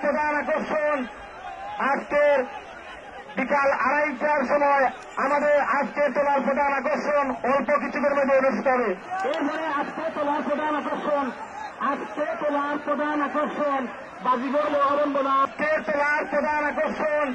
প্রধান আকর্ষণ আজকের বিকাল 2:30টার সময় আমাদের আজকের তোলার প্রধান আকর্ষণ অল্প কিছুদের মধ্যে অনুষ্ঠিত হবে। এরপরে আজকের তোলার প্রধান আকর্ষণ বাজিগর মহারম্বনা। আজকের তোলার প্রধান আকর্ষণ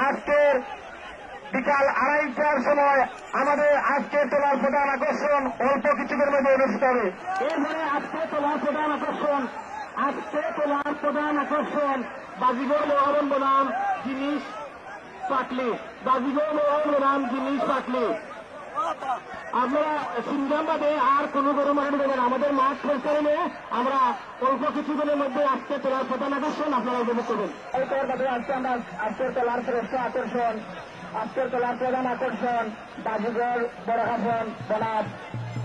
আজকের বিকাল 2:30টার সময় আমাদের আজকের তোলার প্রধান আকর্ষণ অল্প কিছুদের মধ্যে অনুষ্ঠিত হবে। এরপরে আজকের তোলার প্রধান আকর্ষণ বাজিগর মহারণ বনাম জিনিস পাটলি। আপনারা সিংহাবাদে আর কোন গরু মারানো দেবেন। আমাদের মাঠ সরকারে আমরা অল্প কিছুদিনের মধ্যে আজকে তোলার প্রধান আকর্ষণ আপনারা উপভোগ করবেন। আজকে আমরা আজকের তোলার শ্রেষ্ঠ আকর্ষণ আজকের তোলার প্রধান আকর্ষণ বাজিগর বড়হাফন বনাব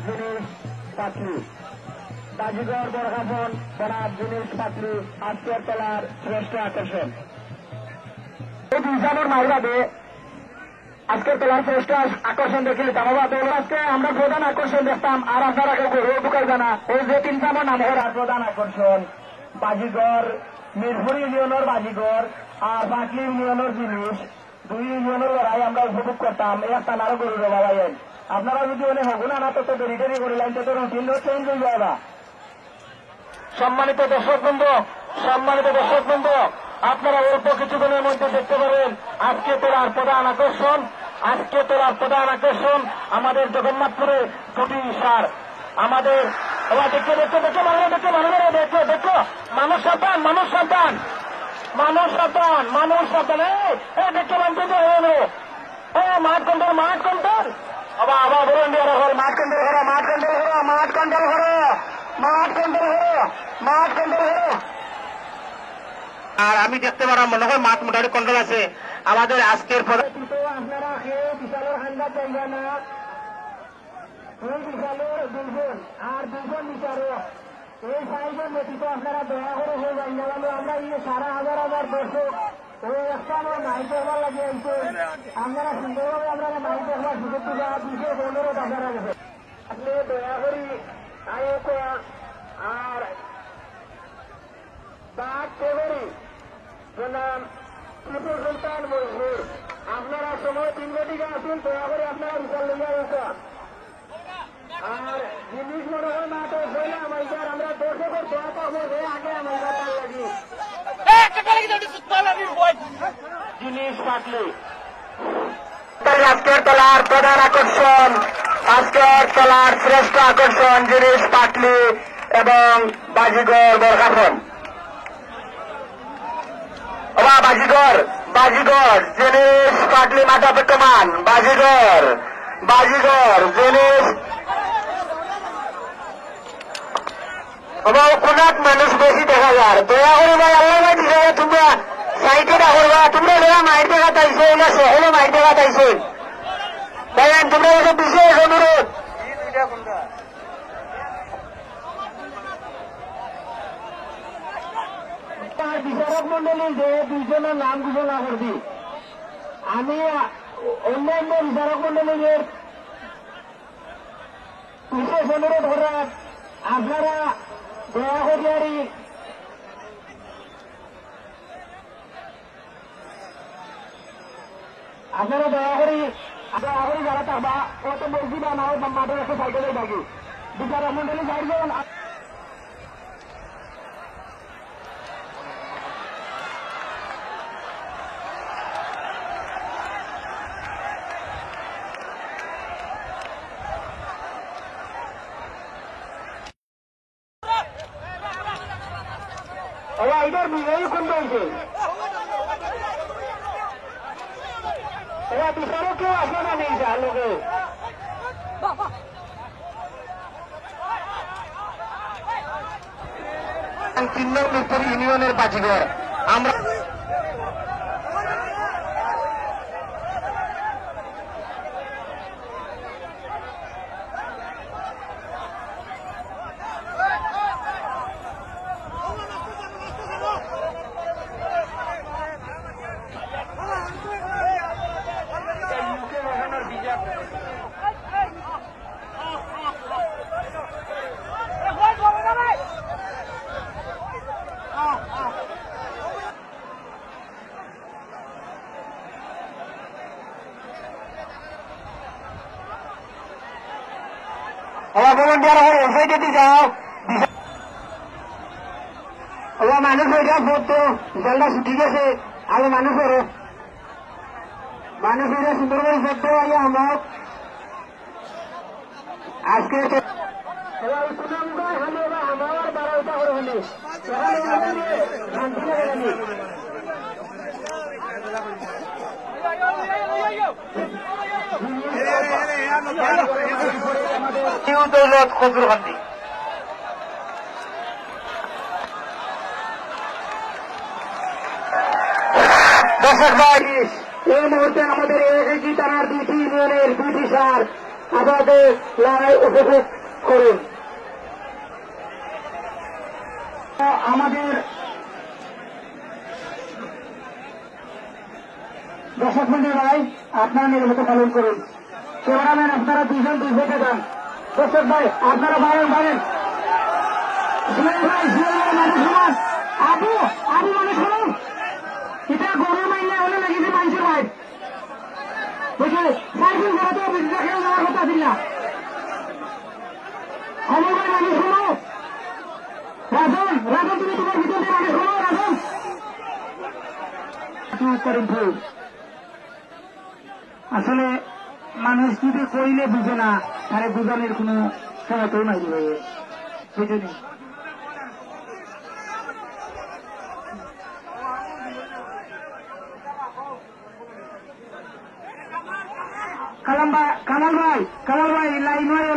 জিনিস পাটলি। বাজিগর বড়হাফন বনাব জিনিস পাটলি আজকের তোলার শ্রেষ্ঠ আকর্ষণ। এই দুইজনের মাইরাবে আজকের তোলার শ্রেষ্ঠ আকর্ষণ দেখে জামাবাদ আজকে আমরা প্রধান আকর্ষণ দেখতাম আর আপনারা কেউ গরু ঢুকাই জানা। এই যে তিন জামার নাম হওয়ার প্রধান আকর্ষণ বাজিগর মিরপুর ইউনিয়নের বাজিগর আর পাটলি ইউনিয়নের জিনিস দুই ইউনিয়নের লড়াই আমরা উপভোগ করতাম। এই একটা আরো গরু বাবা আপনারা যদি অনেক হগুন আনা তো দেরি করিলেন তো রুটিন চেঞ্জ হয়ে যাবে। সম্মানিত দর্শক বৃন্দ আপনারা অল্প কিছুদিনের মধ্যে দেখতে পারেন আজকে তোলার প্রধান আকর্ষণ আমাদের জগন্নাথপুরে দুটি সার আমাদের দেখো মানুষ সাবধান দেখতে পাচ্ছেন মাঠ কন্ট্রোল আবার বলুন মাঠ কন্ট্রোল আর আমি দেখতে পারাম মনে হয় মাঠ মোটামুটি কন্ট্রোল আছে আমাদের আজকের আপনারা বিশালের হান্ডার জায়গা না বিশালের দুজন আর দুজন বিচারক এই সাইজের ব্যতীত আপনারা দয়া করে হয়ে যাই জানালো আমরা সারা হাজার দর্শক ওই একটা আমরা মাইক দেখবার লাগে আপনারা সুন্দরভাবে আপনারা মাইক দেখবার সুযোগ দিলে 215 টাকা রাখবে। আপনি দয়া করি আর বাদ করি নাম ত্রিপুর সুলতান মজবুর আপনারা সময় 3 ঘটিকা আসুন দয়া করে আপনারা বিশাল লইয়া রয়েছে আর জিনিস মনে হয় না তো হইলে আমার আমরা দর্শকের দোয়া পাবো আগে আমার লাগি জিনিস পাটলি আজকের তোলার প্রধান আকর্ষণ আজকের তোলার শ্রেষ্ঠ আকর্ষণ জিনিস পাটলি এবং বাজিগর বরখাফন। বাজিগর জিনিস পাটলি মাথা পেটমান বাজিগর জিনিস কোনাক মানুষ বেশি দেখা যায় দয়া করে ভাই আল্লাহ দিছে তোমরা সাইটে রাখবা তোমরা যারা মাইর দেখা তাইছো না সহলে মাইর দেখা তাইছো তাই তোমরা এসে বিশেষ অনুরোধ বিচারক মন্ডলীর যে দুইজনের নাম ঘোষণা করছি আমি অন্যান্য বিচারক মন্ডলীর বিশেষ অনুরোধ করার আপনারা দয়া করি যারা থাকবা অত বলছি বা না মাঠে একটা সাইকেলে থাকি বিচারক মন্ডলী যাইবেন এটার বিজয়ী কোন হয়েছে এরা বিচারক কেউ আসে না নেই যার লোকে 3 নং মিরপুর ইউনিয়নের বাজিগর আমরা হওয়া ভলেন্টিয়ার হয়ে এসে যদি যাও হওয়া মানুষ হয়ে যাও পড়তো জলটা ছুটি গেছে আরো মানুষ হরো মানুষ হয়ে সুন্দর করে পড়তে হয় আমরা আজকে আমার 12টা করে হলে খজুরখান্দি দর্শক ভাই এই মুহূর্তে আমাদের একই থানার 2টি ইউনিয়নের 2টি সার আমাদের লড়াই উপভোগ করুন। আমাদের দর্শক মন্ডল ভাই আপনারা নিয়মিত পালন করুন। ক্যামেরাম্যান আপনারা 2 জন 2 থেকে যান। দর্শক ভাই আপনারা বাড়েন ভাই মানুষ আবু মানুষ শুনুন এটা গরু মাইনে হলে লেগেছে মানুষের ভাই বুঝলে 4 দিন ধরে তো বিদ্যা খেয়ে যাওয়ার কথা ছিল না আমার ভাই মানুষ শুনো রাজন তুমি তোমার ভিতরে মানুষ শুনো রাজন আসলে মানুষ যদি কইলে বুঝে না তাহলে বুঝানোর কোনো ক্ষমতাও নাই বুঝেনি কামাল ভাই লাইন হয়ে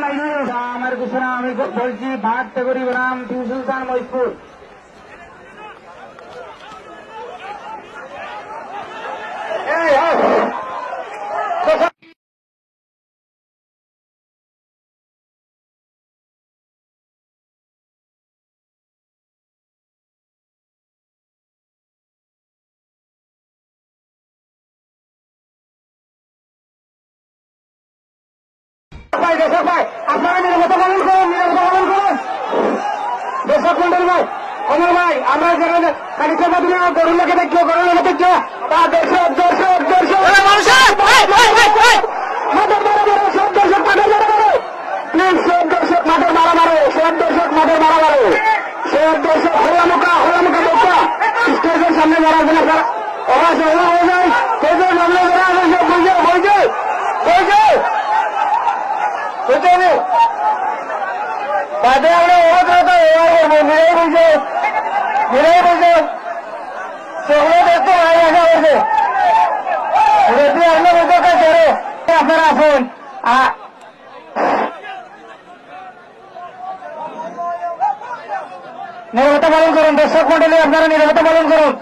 আমার কিছু না আমি বলছি ভাত করি নাম সুলতান মহিপুর দর্শক ভাই আপনারা নিরাপত্তা পালন করুন দর্শক মন্ডল ভাই অমর ভাই আমরা যেখানে কালিকা মাধ্যমে গরুর লোকে দেখছো গরুর লোকে দেখছো তা দর্শক মাঠের মারা মারো সব দর্শক মাঠের মারা মারো সব দর্শক হোলামুখা বোকা স্টেজের সামনে মারা হবে না স্যার ওরা সহজে হয়ে যায় স্টেজের সামনে মারা হবে সব বলছে বাদে আমরা নিরাই বলছে সেগুলো দেখতে ভাই আসা হয়েছে আপনার বলতে চলে আপনারা আসুন নিরাপত্তা পালন করুন দর্শক মন্ডলী আপনারা নিরাপত্তা পালন করুন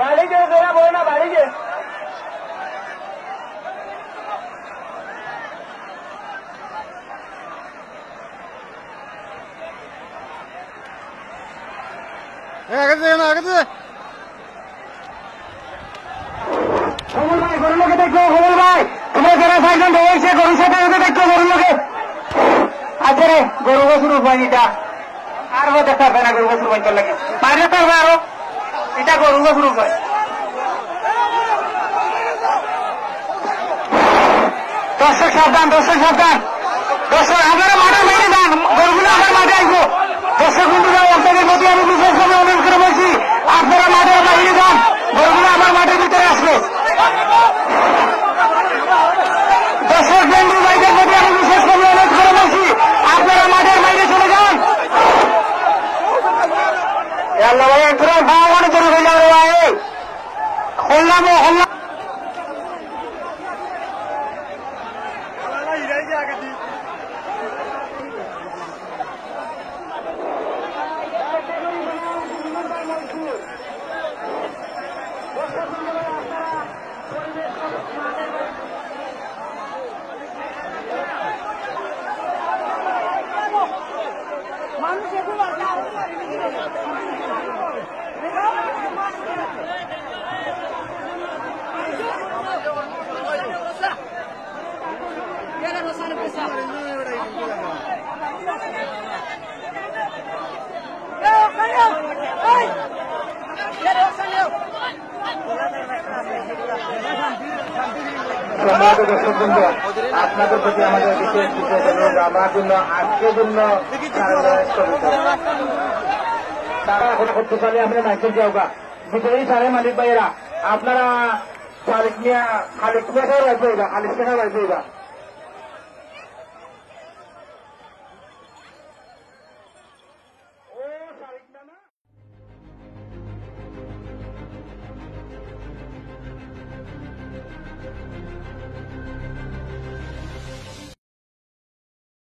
বাড়ি যে বলে না বাড়ি যে কমল ভাই গরুর লোকে দেখো কমল ভাই তোমরা যারা সাইকেল রয়েছে গরুর সাথে দেখো গরুর লোকে আচ্ছা রে গরু বছর পানিটা আর দেখা হবে না গরু বছর পানি লাগে বাইরে থাকবে আরো এটা গরু বছর পায় দর্শক সাবধান আপনারা মাঠে বাইরে যান গরুগুলো আমার মাঠে আসবো দর্শক বন্ধুরা আপনাদের প্রতি আমি বিশেষ ভাবে অনুরোধ করে বলছি আপনারা মাঠের বাইরে যান গরুগুলো আমার মাঠের ভিতরে আসবে দর্শক বন্ধু ভাইদের প্রতি আমি বিশেষ ভাবে অনুরোধ করে বলছি আপনারা মাঠের বাইরে চলে যান আল্লাহ ভাই একটু ভাব অনেক হয়ে যাবে সম্মানিত দর্শক বৃন্দ, আপনাদের প্রতি আমাদের বিশেষ বিশেষ অনুরোধ, আমার জন্য আজকের জন্য তারা এখন করতে পারলে আপনার মাইকেল যাওগা বিজয়ী সারে মালিক ভাইয়েরা আপনারা খালিক মিয়া খালিক মিয়া খালিক মিয়া